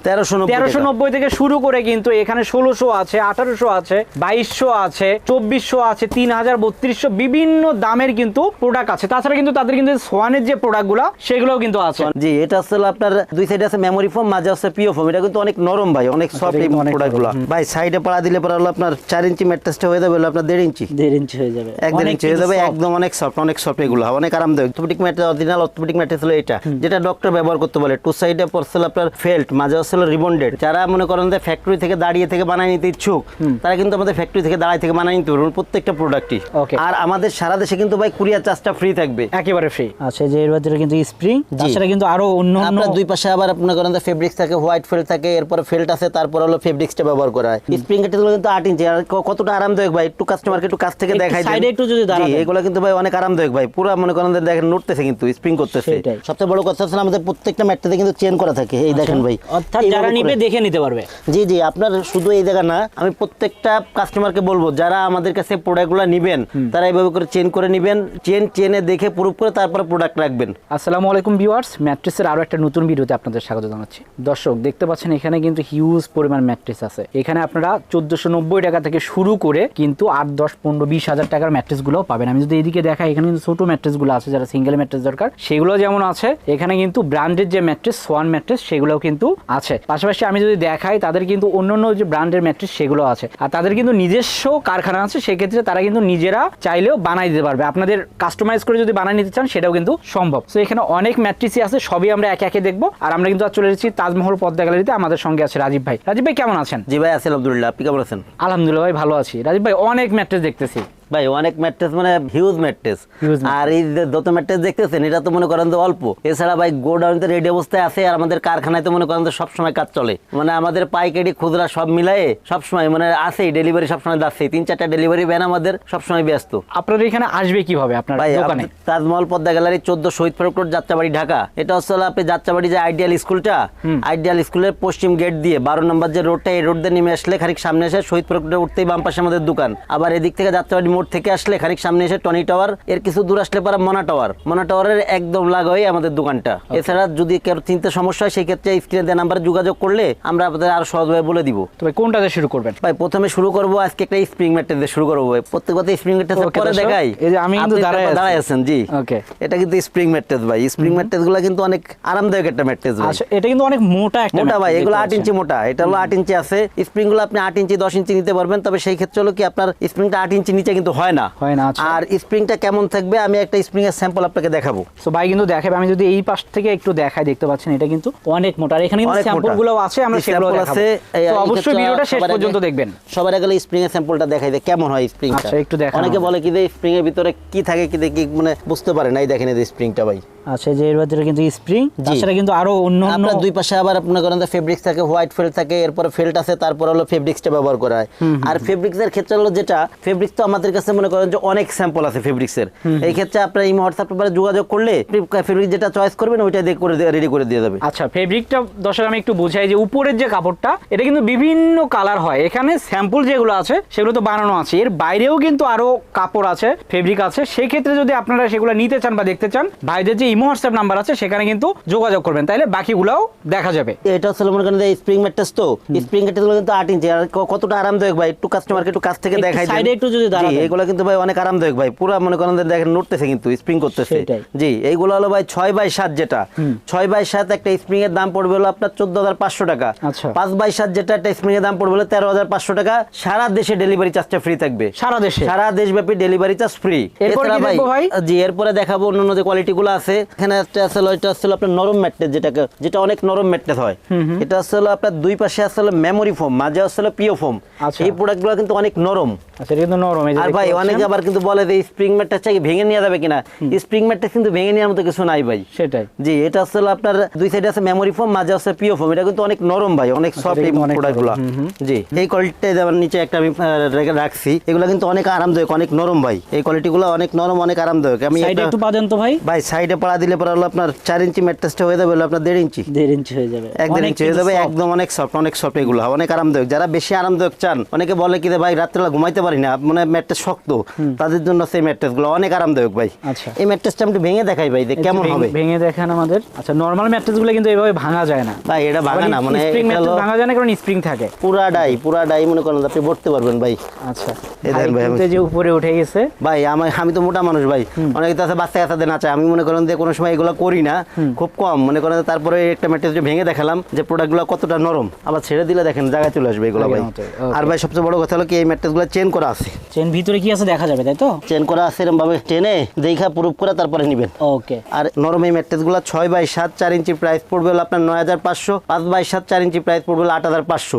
1390 থেকে শুরু করে কিন্তু এখানে 1600 আছে, 1800 আছে, 2200 আছে, 2400 আছে, 3000, 3200 বিভিন্ন দামের কিন্তু প্রোডাক্ট আছে। তাছাড়া কিন্তু তাদের কিন্তু সোয়ানের যে প্রোডাক্টগুলো সেগুলোও কিন্তু আছে। জি, এটা আসলে আপনার দুই সাইডে আছে মেমোরি ফোম, মাঝে আছে পিও ফোম। এটা কিন্তু অনেক নরম ভাই, অনেক সফট এই প্রোডাক্টগুলো ভাই। সাইডে পাড়া দিলে পরে হলো আপনার 4 ইঞ্চি ম্যাট্রেসটা হয়ে যাবে হলো আপনার 1.5 ইঞ্চি। 1.5 ইঞ্চি হয়ে যাবে, 1.5 ইঞ্চি হয়ে যাবে, একদম অনেক সফট, অনেক সফট এগুলো, অনেক আরামদায়ক। Orthopaedic mattress, original orthopaedic mattress হলো এটা, যেটা ডক্টর ব্যবহার করতে বলে। টু সাইডে পড়ছে আপনার ফেল্ট, মাঝে হচ্ছে রিবন্ডেড। যারা মনে করেন যে ফ্যাক্টরি থেকে দাঁড়িয়ে থেকে বানায় নিতে ইচ্ছুক, তারা কিন্তু আমাদের ফ্যাক্টরি থেকে দাঁড়ায় থেকে বানায় নিতে পারবেন প্রত্যেকটা প্রোডাক্টই। আর আমাদের সারা দেশে কিন্তু ভাই কুরিয়ার চার্জটা ফ্রি থাকবে, একেবারে ফ্রি। আচ্ছা, যে এর ভিতরে কিন্তু স্প্রিং, তাছাড়া কিন্তু আরো অন্য আপনার দুই পাশে আবার মনে করেন যে ফেব্রিক্স থাকে, হোয়াইট ফেল্ট থাকে, এরপরে ফেল্ট আছে, তারপর হলো ফেব্রিক্সটা ব্যবহার করা হয়। স্প্রিং এটা কিন্তু 8 ইঞ্চি। আর কতটা আরামদায়ক ভাই, একটু কাস্টমারকে একটু কাছ থেকে দেখাই সাইডে একটু যদি দাঁড়ান, এগুলো কিন্তু ভাই অনেক আরামদায়ক ভাই। পুরো মনে করেন যে দেখেন নড়তেছে, কিন্তু স্প্রিং করতেছে। সবচেয়ে বড় কথা হচ্ছে আমাদের প্রত্যেকটা ম্যাট্রেসে কিন্তু চেন করা থাকে, এই দেখেন ভাই। অর্থাৎ যারা নিবে দেখে নিতে পারবে। জি জি, আপনার শুধু এই জায়গা না, আমি প্রত্যেকটা কাস্টমারকে বলবো যারা আমাদের কাছে প্রোডাক্টগুলো নেবেন তারা এইভাবে করে চেন করে নেবেন, চেনে দেখে প্রুফ করে তারপরে প্রোডাক্ট রাখবেন। আসসালামু আলাইকুম ভিউয়ার্স, ম্যাট্রেসের আরো একটা নতুন ভিডিওতে আপনাদের স্বাগত জানাচ্ছি। দর্শক দেখতে পাচ্ছেন এখানে কিন্তু হিউজ পরিমাণ ম্যাট্রেস আছে। এখানে আপনারা 1490 টাকা থেকে শুরু করে কিন্তু 8, 10, 15, 20 হাজার টাকার ম্যাট্রেস গুলোও পাবেন। আমি যদি এইদিকে দেখাই, এখানে কিন্তু ছোট ম্যাট্রেস গুলো আছে, যারা সিঙ্গেল ম্যাট্রেস দরকার সেগুলো যেমন আছে। এখানে কিন্তু ব্র্যান্ডের যে ম্যাট্রেস, সোয়ান ম্যাট্রেস, সেগুলোও কিন্তু আছে। পাশাপাশি আমি যদি দেখাই, তাদের কিন্তু অন্যান্য যে ব্র্যান্ডের ম্যাট্রেস সেগুলো আছে। আর তাদের কিন্তু নিজস্ব কারখানা আছে, সেক্ষেত্রে তারা কিন্তু নিজেরা চাইলেও বানাই দিতে পারবে। আপনাদের কাস্টমাইজ করে যদি বানাই নিতে চান সেটাও কিন্তু সম্ভব। তো এখানে অনেক ম্যাট্রিসই আছে, সবই আমরা একে একে দেখবো। আর আমরা কিন্তু চলে এসেছি তাজমহল পদ্মা গ্যালারিতে। আমাদের সঙ্গে আছে রাজীব ভাই। রাজীব ভাই কেমন আছেন? জি ভাই, আছি আলহামদুলিল্লাহ, আপনি কেমন আছেন? আলহামদুলিল্লাহ ভাই, ভালো আছি। রাজীব ভাই, অনেক ম্যাট্রেস দেখতেছি ভাই, অনেক ম্যাট্রেস মানে হিউজ ম্যাট্রেস। আর এই যে যত ম্যাট্রেস দেখতেছেন এটা তো মনে করেন যে অল্প। এছাড়া ভাই গোডাউনতে রেডি অবস্থায় আছে, আর আমাদের কারখানায় তো মনে করেন যে সবসময় কাজ চলে। মানে আমাদের পাইকারি খুচরা সব মিলায়ে সবসময় মানে আছেই, ডেলিভারি সবসময় যাচ্ছে। 3-4টা ডেলিভারি ভ্যান আমাদের সবসময় ব্যস্ত। আপনার এখানে আসবে কিভাবে? আপনার দোকানে তাজমহল পদ্মা গ্যালারি 14 শহীদ ফারুক রোড, যাত্রাবাড়ি, ঢাকা। এটা হচ্ছে আপনি যাত্রাবাড়ি যে আইডিয়াল স্কুলটা, আইডিয়াল স্কুলের পশ্চিম গেট দিয়ে 12 নম্বর যে রোডটা, এই রোড দিয়ে নেমে আসলে খানিক সামনে এসে শহীদ ফারুক রোডে উঠতেই বাম পাশে আমাদের দোকান। আবার এদিক থেকে যাত্রাবাড়ি মোড় থেকে আসলে খানিক সামনে এসে টনি টাওয়ার, এর কিছু দূর আসলে পরে মনা টাওয়ার, মনা টাওয়ারের একদম লাগাই আমাদের দোকানটা। এছাড়া যদি কেউ চিন্তা সমস্যা হয়, সেই ক্ষেত্রে স্ক্রিনে দেওয়া নাম্বারে যোগাযোগ করলে আমরা আপনাদের আরো সহজভাবে বলে দিব। তবে কোনটা দিয়ে শুরু করবেন? ভাই প্রথমে শুরু করবো আজকে একটা স্প্রিং ম্যাট্রেস দিয়ে শুরু করবো ভাই। প্রত্যেকটা স্প্রিং ম্যাট্রেস পরে দেখাই। এই যে আমি কিন্তু দাঁড়ায় আছেন, জি ওকে, এটা কিন্তু স্প্রিং ম্যাট্রেস ভাই। স্প্রিং ম্যাট্রেস গুলো কিন্তু অনেক আরামদায়ক একটা ম্যাট্রেস ভাই। আচ্ছা, এটা কিন্তু অনেক মোটা একটা মোটা ভাই, এগুলো 8 ইঞ্চি মোটা। এটা হলো 8 ইঞ্চি আছে। স্প্রিং গুলো আপনি 8 ইঞ্চি 10 ইঞ্চি নিতে পারবেন, তবে সেই ক্ষেত্রে হলো কি আপনার স্প্রিংটা 8 ইঞ্চি নিচে কিন্তু হয় না। আর স্প্রিংটা কেমন থাকবে আমি একটা স্প্রিং এর স্যাম্পল আপনাকে দেখাবো। সো ভাই কিন্তু দেখাবে, আমি যদি এই পাশ থেকে একটু দেখাই, দেখতে পাচ্ছেন এটা কিন্তু অনেক মোটা। আর এখানে কিন্তু স্যাম্পল গুলো আছে, আমরা সেগুলো দেখাবো। তো অবশ্যই ভিডিওটা শেষ পর্যন্ত দেখবেন। সবার আগে স্প্রিং এর স্যাম্পলটা দেখাই যে কেমন হয় স্প্রিংটা। আচ্ছা, একটু দেখান। অনেকে বলে কি যে স্প্রিং এর ভিতরে কি থাকে, কি দেখি মানে বুঝতে পারে না। এই দেখেন এই স্প্রিংটা ভাই। আচ্ছা, যে এর ভিতরে কিন্তু স্প্রিং, তাছাড়া কিন্তু আরো অন্য আপনার দুই পাশে আবার মনে করেন যে ফেব্রিক্স থাকে, হোয়াইট ফেল্ট থাকে, এরপরে ফেল্ট আছে, তারপর হলো ফেব্রিক্সটা ব্যবহার করা হয়। আর ফেব্রিক্সের ক্ষেত্রে হলো যেটা, ফেব্রিক্স তো আমাদের কাছে মনে করেন যে অনেক স্যাম্পল আছে ফেব্রিক্সের। এই ক্ষেত্রে আপনার এই হোয়াটসঅ্যাপ নাম্বারে যোগাযোগ করলে ফেব্রিক যেটা চয়েস করবেন ওইটা দিয়ে করে রেডি করে দিয়ে যাবে। আচ্ছা, ফেব্রিকটা দর্শক আমি একটু বুঝাই যে উপরের যে কাপড়টা, এটা কিন্তু বিভিন্ন কালার হয়। এখানে স্যাম্পল যেগুলো আছে সেগুলো তো বানানো আছে, এর বাইরেও কিন্তু আরো কাপড় আছে, ফেব্রিক আছে। সেই ক্ষেত্রে যদি আপনারা সেগুলো নিতে চান বা দেখতে চান, ভাইদের যে ইমো হোয়াটসঅ্যাপ নাম্বার আছে সেখানে কিন্তু যোগাযোগ করবেন, তাইলে বাকিগুলোও দেখা যাবে। এটা হচ্ছে মনে করেন যে স্প্রিং ম্যাট্রেস, তো স্প্রিং ম্যাট্রেস গুলো কিন্তু 8 ইঞ্চি। আর কতটা আরামদায়ক ভাই, একটু কাস্টমারকে একটু কাছ থেকে দেখাই, সাইডে একটু যদি দাঁড়ান, এগুলো কিন্তু ভাই অনেক আরামদায়ক ভাই। পুরো মনে করেন যে দেখেন নড়তেছে, কিন্তু স্প্রিং করতেছে। জি, এইগুলো হলো ভাই 6x7, যেটা 6x7 একটা স্প্রিং এর দাম পড়বে হলো আপনার 14,500 টাকা। 5x7 যেটা একটা স্প্রিং এর দাম পড়বে হলো 13,500 টাকা। সারা দেশে ডেলিভারি চার্জটা ফ্রি থাকবে, সারা দেশে, সারা দেশব্যাপী ডেলিভারি চার্জ ফ্রি। এরপরে ভাই জি, এরপরে দেখাবো অন্যান্য যে কোয়ালিটি গুলো আছে। এখানে একটা আছে, এটা হচ্ছে আপনার নরম ম্যাট্রেস, যেটা অনেক নরম ম্যাট্রেস হয়। এটা হচ্ছে আপনার দুই পাশে আছে মেমোরি ফোম, মাঝে আছে পিও ফোম। এই প্রোডাক্টগুলো কিন্তু অনেক নরম। আচ্ছা, এটা কিন্তু নরম। আর ভাই অনেকে আবার কিন্তু বলে যে স্প্রিং ম্যাট্রেসটা কি ভেঙে নেওয়া যাবে কিনা। স্প্রিং ম্যাট্রেস কিন্তু ভেঙে নেওয়ার মতো কিছু নাই ভাই। সেটাই। জি, এটা হচ্ছে আপনার দুই সাইডে আছে মেমোরি ফোম, মাঝে আছে পিও ফোম। এটা কিন্তু অনেক নরম ভাই, অনেক সফট এই প্রোডাক্টগুলো। জি, এই কোয়ালিটিটা যেমন নিচে একটা আমি রাখছি, এগুলো কিন্তু অনেক আরামদায়ক, অনেক নরম ভাই। এই কোয়ালিটিগুলো অনেক নরম, অনেক আরামদায়ক। আমি সাইডে একটু পা দেন তো ভাই। ভাই সাইডে পাড়া দিলে পরে হলো আপনার 4 ইঞ্চি ম্যাট্রেসটা হয়ে যাবে হলো আপনার 1.5 ইঞ্চি। 1.5 ইঞ্চি হয়ে যাবে, 1.5 ইঞ্চি হয়ে যাবে, একদম অনেক সফট, অনেক সফট। এগুলো অনেক আরামদায়ক। যারা বেশি আরামদায়ক চান, অনেকে বলে কি ভাই রাত্রেবেলা ঘুমাইতে পারি না, মানে ম্যাট্রেস শক্ত তাদের জন্য সেই ম্যাট্রেস গুলো অনেক আরামদায়ক ভাই। আচ্ছা, এই ম্যাট্রেসটা আমি একটু ভেঙে দেখাই ভাই, দেখ কেমন হবে। ভেঙে দেখান আমাদের। আচ্ছা, নরমাল ম্যাট্রেস গুলো কিন্তু এইভাবে ভাঙা যায় না ভাই, এটা ভাঙা না, মানে স্প্রিং ম্যাট্রেস ভাঙা যায় না কারণ স্প্রিং থাকে। পুরা ডাই মনে করেন আপনি ভরতে পারবেন ভাই। আচ্ছা, এই দেখেন ভাই, কিন্তু যে উপরে উঠে গেছে ভাই, আমি তো মোটা মানুষ ভাই, অনেকে তো আছে বাচ্চা কাচ্চাদের নাচে, আমি মনে করেন যে কোনো সময় এগুলো করি না, খুব কম মনে করেন। তারপরে একটা ম্যাট্রেস ভেঙে দেখালাম যে প্রোডাক্টগুলো কতটা নরম, আবার ছেড়ে দিলে দেখেন জায়গায় চলে আসবে এগুলো ভাই। আর ভাই সবচেয়ে বড় কথা হলো কি এই ম্যাট্রেসগুলো চেন করা আছে। চেন ভিতরে কি আছে দেখা যাবে, তাই তো? চেন করা আছে, এরকম ভাবে টেনে দেখা প্রুফ করে তারপরে নেবেন। ওকে। আর নরম এই ম্যাট্রেসগুলো 6x7 4 ইঞ্চি প্রাইস পড়বে হলো আপনার 9500, 5x7 4 ইঞ্চি প্রাইস পড়বে হলো 8500।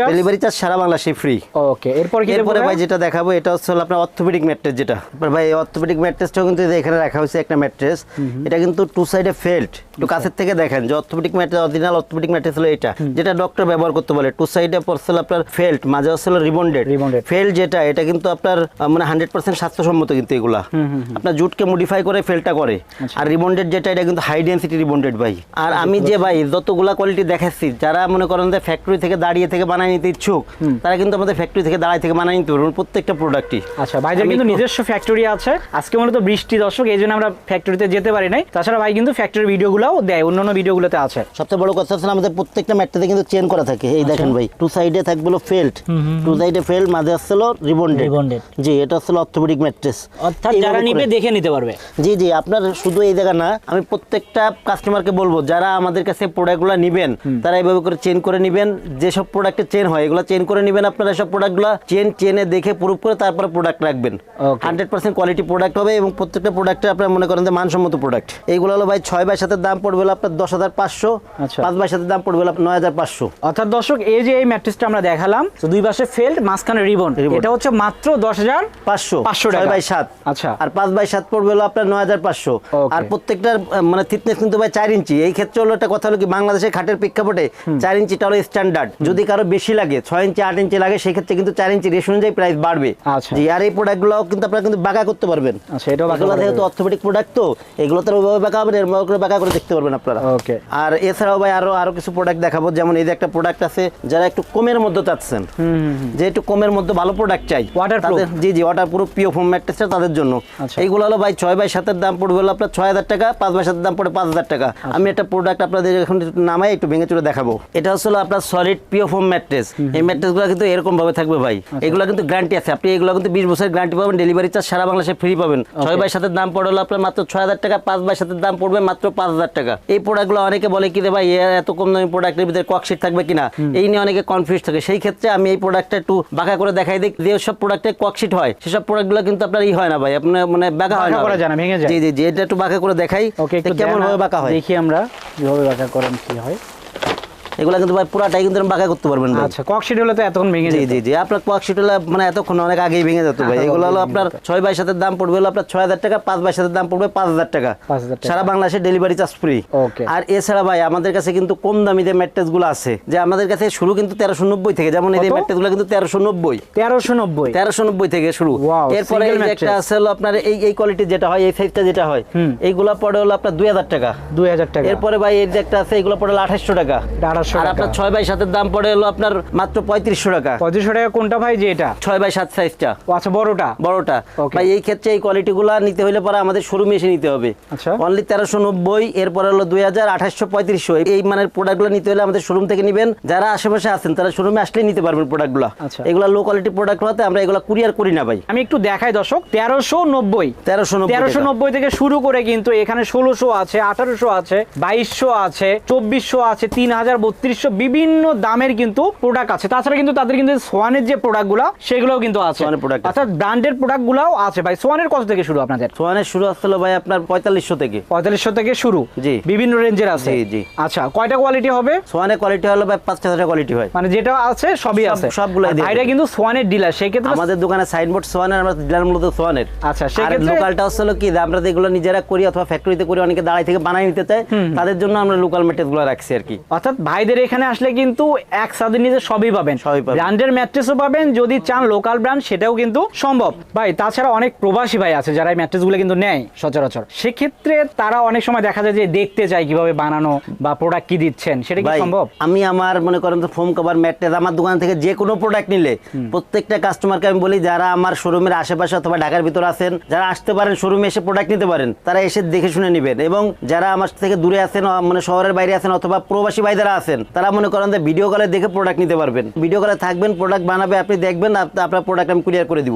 ডেলিভারি চার্জ সারা বাংলাদেশে ফ্রি। ওকে, এরপরে ভাই যেটা দেখাবো এটা হচ্ছে আপনার অর্থোপেডিক ম্যাট্রেস, যেটা ভাই অর্থোপেডিক ম্যাট্রেসটাও কিন্তু এখানে রাখা হয়েছে একটা ম্যাট্রেস। এটা কিন্তু টু সাইডে ফেল্ট, একটু কাছের থেকে দেখেন যে orthopaedic mattress, original orthopaedic mattress হলো এটা, যেটা ডক্টর ব্যবহার করতে বলে। টু সাইডে পড়ছে আপনার ফেল্ট, মাঝে হচ্ছে রিবন্ডেড। ফেল্ট যেটা, এটা কিন্তু আপনার মানে 100% স্বাস্থ্যসম্মত কিন্তু এগুলা আপনার জুটকে মডিফাই করে ফেল্টটা করে। আর রিবন্ডেড যেটা, এটা কিন্তু হাই ডেনসিটি রিবন্ডেড ভাই। আর আমি যে ভাই যতগুলা কোয়ালিটি দেখাচ্ছি, যারা মনে করেন যে ফ্যাক্টরি থেকে দাঁড়িয়ে থেকে বানাই নিতে ইচ্ছুক, তারা কিন্তু আমাদের ফ্যাক্টরি থেকে দাঁড়িয়ে থেকে বানাই নিতে পারবেন প্রত্যেকটা প্রোডাক্টই। আচ্ছা, ভাইদের কিন্তু নিজস্ব ফ্যাক্টরি আছে। আজকে মূলত বৃষ্টি দর্শক, এই জন্য আমরা ফ্যাক্টরিতে যেতে পারি নাই। তাছাড়া ভাই কিন্তু ফ্যাক্টরির ভিডিওগুলোও দেয়, অন্যান্য ভিডিওগুলোতে আছে। সবচেয়ে বড় কথা হচ্ছে আমাদের প্রত্যেকটা ম্যাটটাতে কিন্তু চেন করা থাকে। এই দেখেন ভাই, টু সাইডে থাকবে ফেল্ট, টু সাইডে ফেল্ট, মাঝে আসছে রিবন্ডেড। জি, এটা হচ্ছে অর্থোপেডিক ম্যাট্রেস, অর্থাৎ যারা নিবে দেখে নিতে পারবে। জি জি, আপনার শুধু এই জায়গা না, আমি প্রত্যেকটা কাস্টমারকে বলবো যারা আমাদের কাছে প্রোডাক্টগুলো নিবেন তারা এইভাবে করে চেন করে নিবেন। যেসব প্রোডাক্টে চেন হয় এগুলো চেন করে নিবেন আপনারা। সব প্রোডাক্টগুলো চেনে দেখে প্রুফ করে তারপরে প্রোডাক্ট রাখবেন। 100% কোয়ালিটি প্রোডাক্ট হবে এবং প্রত্যেকটা প্রোডাক্টে আপনার মনে করেন যে মানসম্মত প্রোডাক্ট। এইগুলো হলো ভাই 6x7 দাম পড়বে হলো আপনার 10,500, 5x7 দাম পড়বে হলো 9,500। অর্থাৎ দর্শক, এই যে এই ম্যাট্রেসটা আমরা দেখালাম, তো দুই পাশে ফেল্ট, মাঝখানে রিবন, এটা হচ্ছে মাত্র 10,500 টাকা 6x7। আচ্ছা, আর 5x7 পড়বে হলো আপনার 9,500। আর প্রত্যেকটার মানে থিকনেস কিন্তু ভাই 4 ইঞ্চি। এই ক্ষেত্রে হলো একটা কথা হলো কি, বাংলাদেশের খাটের প্রেক্ষাপটে 4 ইঞ্চিটা হলো স্ট্যান্ডার্ড। যদি কারো বেশি লাগে 6 ইঞ্চি 8 ইঞ্চি লাগে, সেই ক্ষেত্রে কিন্তু 4 ইঞ্চি রেশন অনুযায়ী প্রাইস বাড়বে। আচ্ছা, জি। আর এই প্রোডাক্টগুলো কিন্তু আপনারা কিন্তু বাঁকা করতে পারবেন। আচ্ছা, এটাও বাঁকা যেহেতু অর্থোপেডিক প্রোডাক্ট, তো এগুলো তো ওইভাবে বাঁকা হবে, এরকম করে বাঁকা করে দেখতে পারবেন আপনারা। ওকে। আর এছাড়াও ভাই আরো কিছু প্রোডাক্ট দেখাবো। যেমন এই যে একটা প্রোডাক্ট আছে, যারা একটু কমের মধ্যে চাচ্ছেন, যে একটু কমের মধ্যে ভালো প্রোডাক্ট চাই, ওয়াটারপ্রুফ। জি জি, ওয়াটারপ্রুফ পিও ফোম ম্যাট্রেসটা তাদের জন্য। এইগুলো হলো ভাই 6x7 দাম পড়বে হলো আপনার 6,000 টাকা, 5x7 দাম পড়ে 5,000 টাকা। আমি একটা প্রোডাক্ট আপনাদের এখন নামাই একটু ভেঙে চুরে দেখাবো। এটা হচ্ছে আপনার সলিড পিও ফোম ম্যাট্রেস। এই ম্যাট্রেসগুলো কিন্তু এরকম ভাবে থাকবে ভাই। এগুলো কিন্তু গ্যারান্টি আছে, আপনি এগুলো কিন্তু 20 বছরের গ্যারান্টি পাবেন। ডেলিভারি চার্জ সারা বাংলাদেশে ফ্রি পাবেন। 6x7 দাম পড়ে হলো আপনার মাত্র 6,000 টাকা, 5x7 দাম পড়বে মাত্র 5,000 টাকা। এই প্রোডাক্টগুলো অনেকে বলে কি রে ভাই, এত কম দামি প্রোডাক্টের ভিতরে ককশিট থাকবে কিনা, এই নিয়ে অনেকে কনফিউজ থাকে। সেই ক্ষেত্রে আমি এই প্রোডাক্টটা একটু বাঁকা করে দেখাই দিই। যে সব প্রোডাক্টে ককশিট হয় সেসব প্রোডাক্টগুলো কিন্তু আপনার হয় না ভাই, আপনার মানে বাঁকা হয় না, ভেঙে যায়। জি জি জি, এটা একটু বাঁকা করে দেখাই কেমন ভাবে বাঁকা হয়। দেখি আমরা কিভাবে বাঁকা করেন, কি হয়। এগুলা কিন্তু ভাই পুরাটাই কিন্তু বাঁকা করতে পারবেন ভাই। আচ্ছা, ককশিট হলে তো এতক্ষণ ভেঙে যেত। জি জি জি, আপনার ককশিট হলে মানে এতক্ষণ অনেক আগেই ভেঙে যেত ভাই। এগুলো হলো আপনার 6x7 দাম পড়বে হলো আপনার 6,000 টাকা, 5x7 দাম পড়বে 5,000 টাকা। সারা বাংলাদেশে ডেলিভারি চার্জ ফ্রি। আর এছাড়া ভাই আমাদের কাছে কিন্তু কম দামি যে ম্যাট্রেস গুলো আছে, যে আমাদের কাছে শুরু কিন্তু 1390 থেকে। যেমন এই ম্যাট্রেস গুলো কিন্তু 1390 থেকে শুরু। এরপরে একটা আছে হলো আপনার এই কোয়ালিটি যেটা হয়, এই সাইজটা যেটা হয়, এইগুলা পড়ে হলো আপনার 2,000 টাকা। এরপরে ভাই এই যে একটা আছে, এগুলো পড়ে 2800 টাকা। আর আপনার 6x7 দাম পড়ে হলো আপনার মাত্র 3500 টাকা। 3500 টাকা কোনটা ভাই? যে এটা 6x7 সাইজটা। আচ্ছা, বড়টা। ভাই এই ক্ষেত্রে এই কোয়ালিটিগুলো নিতে হলে পরে আমাদের শোরুমে এসে নিতে হবে। আচ্ছা, অনলি 1390। এরপরে হলো 2000, 2800, 3500। এই মানের প্রোডাক্টগুলো নিতে হলে আমাদের শোরুম থেকে নেবেন। যারা আশেপাশে আছেন তারা শোরুমে আসলেই নিতে পারবেন প্রোডাক্টগুলো। এগুলো লো কোয়ালিটি প্রোডাক্ট হতে আমরা এগুলো কুরিয়ার করি না ভাই। আমি একটু দেখাই দর্শক, 1390 থেকে শুরু করে কিন্তু এখানে 1600 আছে, 1800 আছে, 2200 আছে, 2400 আছে, 3000, 3200 বিভিন্ন দামের কিন্তু প্রোডাক্ট আছে। তাছাড়া কিন্তু তাদের কিন্তু সোয়ানের যে প্রোডাক্টগুলো সেগুলোও কিন্তু আছে, অর্থাৎ ব্র্যান্ডের প্রোডাক্টগুলোও আছে। ভাই সোয়ানের কত থেকে শুরু আপনাদের? সোয়ানের শুরু আসছিল ভাই আপনার 4500 থেকে। 4500 থেকে শুরু। জি, বিভিন্ন রেঞ্জের আছে। জি। আচ্ছা, কয়টা কোয়ালিটি হবে? সোয়ানের কোয়ালিটি হলো ভাই 5-6টা কোয়ালিটি হয়, মানে যেটা আছে সবই আছে, সবগুলো। এটা কিন্তু সোয়ানের ডিলার, সেই ক্ষেত্রে আমাদের দোকানে সাইনবোর্ড সোয়ানের, আমরা ডিলার মূলত সোয়ানের। আচ্ছা, সেই ক্ষেত্রে লোকালটা হলো কি, আমরা এগুলো নিজেরা করি অথবা ফ্যাক্টরিতে করি, অনেকে দাঁড়াই থেকে বানাই নিতে চায়, তাদের জন্য আমরা লোকাল ম্যাটেরিয়ালগুলো রাখছি আর কি। অর্থাৎ ভাই ভাইদের এখানে আসলে কিন্তু এক ছাদের নিচে সবই পাবেন, ব্র্যান্ডের ম্যাট্রেসও পাবেন, যদি চান লোকাল ব্র্যান্ড সেটাও কিন্তু সম্ভব ভাই। তাছাড়া অনেক প্রবাসী ভাই আছে যারা এই ম্যাট্রেসগুলো কিন্তু নেয় সচরাচর, সেক্ষেত্রে তারা অনেক সময় দেখা যায় যে দেখতে চায় কিভাবে বানানো বা প্রোডাক্ট কি দিচ্ছেন, সেটা কি সম্ভব? আমি আমার মনে করেন তো ফোম কভার ম্যাট্রেস আমার দোকান থেকে যে কোনো প্রোডাক্ট নিলে প্রত্যেকটা কাস্টমারকে আমি বলি যারা আমার শোরুমের আশেপাশে অথবা ঢাকার ভিতরে আছেন, যারা আসতে পারেন শোরুমে এসে প্রোডাক্ট নিতে পারেন, তারা এসে দেখে শুনে নেবেন। এবং যারা আমার থেকে দূরে আছেন, মানে শহরের বাইরে আছেন অথবা প্রবাসী ভাই যারা আছেন, তারা মনে করেন যে ভিডিও কলে দেখে প্রোডাক্ট নিতে পারবেন। ভিডিও কলে থাকবেন, প্রোডাক্ট বানাবে, আপনি দেখবেন, আপনার প্রোডাক্ট আমি কুরিয়ার করে দিব।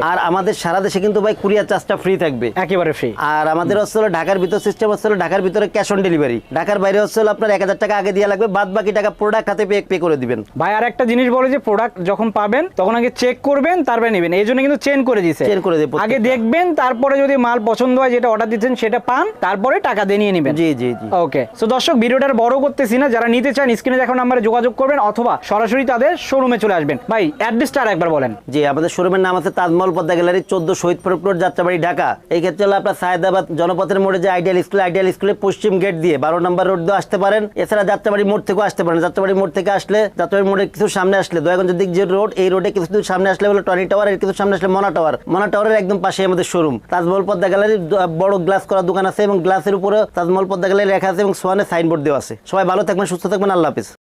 আর আমাদের সারা দেশে কিন্তু ভাই কুরিয়ার চার্জটা ফ্রি থাকবে, একেবারে ফ্রি। আর আমাদের হচ্ছে ঢাকার ভিতর সিস্টেম হচ্ছে ঢাকার ভিতরে ক্যাশ অন ডেলিভারি, ঢাকার বাইরে হচ্ছে আপনার 1000 টাকা আগে দেওয়া লাগবে, বাদ বাকি টাকা প্রোডাক্ট হাতে পে করে দিবেন। ভাই আর একটা জিনিস বলে যে প্রোডাক্ট যখন পাবেন তখন আগে চেক করবেন, তারপরে নেবেন, এই জন্য কিন্তু চেন করে দিয়েছে, চেন করে দেব। আগে দেখবেন, তারপরে যদি মাল পছন্দ হয় যেটা অর্ডার দিচ্ছেন সেটা পান, তারপরে টাকা দিয়ে নিয়ে নেবেন। জি জি জি। ওকে, সো দর্শক ভিডিওটার বড় করতেছি না, যারা নিতে চান স্ক্রিনে দেখানো নাম্বারে যোগাযোগ করবেন অথবা সরাসরি তাদের শোরুমে চলে আসবেন। ভাই অ্যাড্রেসটা আরেকবার বলেন। জি, আমাদের শোরুমের নাম আছে তাজমহল পদ্মা গ্যালারি, 14 শহীদ ফরুক রোড, যাত্রাবাড়ি, ঢাকা। এই ক্ষেত্রে হলো আপনার সায়েদাবাদ জনপথের মোড়ে যে আইডিয়াল স্কুলের পশ্চিম গেট দিয়ে 12 নম্বর রোড দিয়ে আসতে পারেন। এছাড়া যাত্রাবাড়ি মোড় থেকেও আসতে পারেন। যাত্রাবাড়ি মোড় থেকে আসলে, যাত্রাবাড়ি মোড়ের কিছু সামনে আসলে দয়াগঞ্জের দিক যে রোড, এই রোডে কিছু দূর সামনে আসলে হলো টনি টাওয়ার, এর কিছু সামনে আসলে মনা টাওয়ারের একদম পাশে আমাদের শোরুম। তাজমহল পদ্মা গ্যালারির বড় গ্লাস করা দোকান আছে এবং গ্লাসের উপরে তাজমহল পদ্মা গ্যালারি লেখা আছে এবং সোয়ানের সাইনবোর্ড দেওয়া আছে। সবাই ভালো থাকবেন, সুস্থ থাকবেন, আল্লাহ হাফেজ।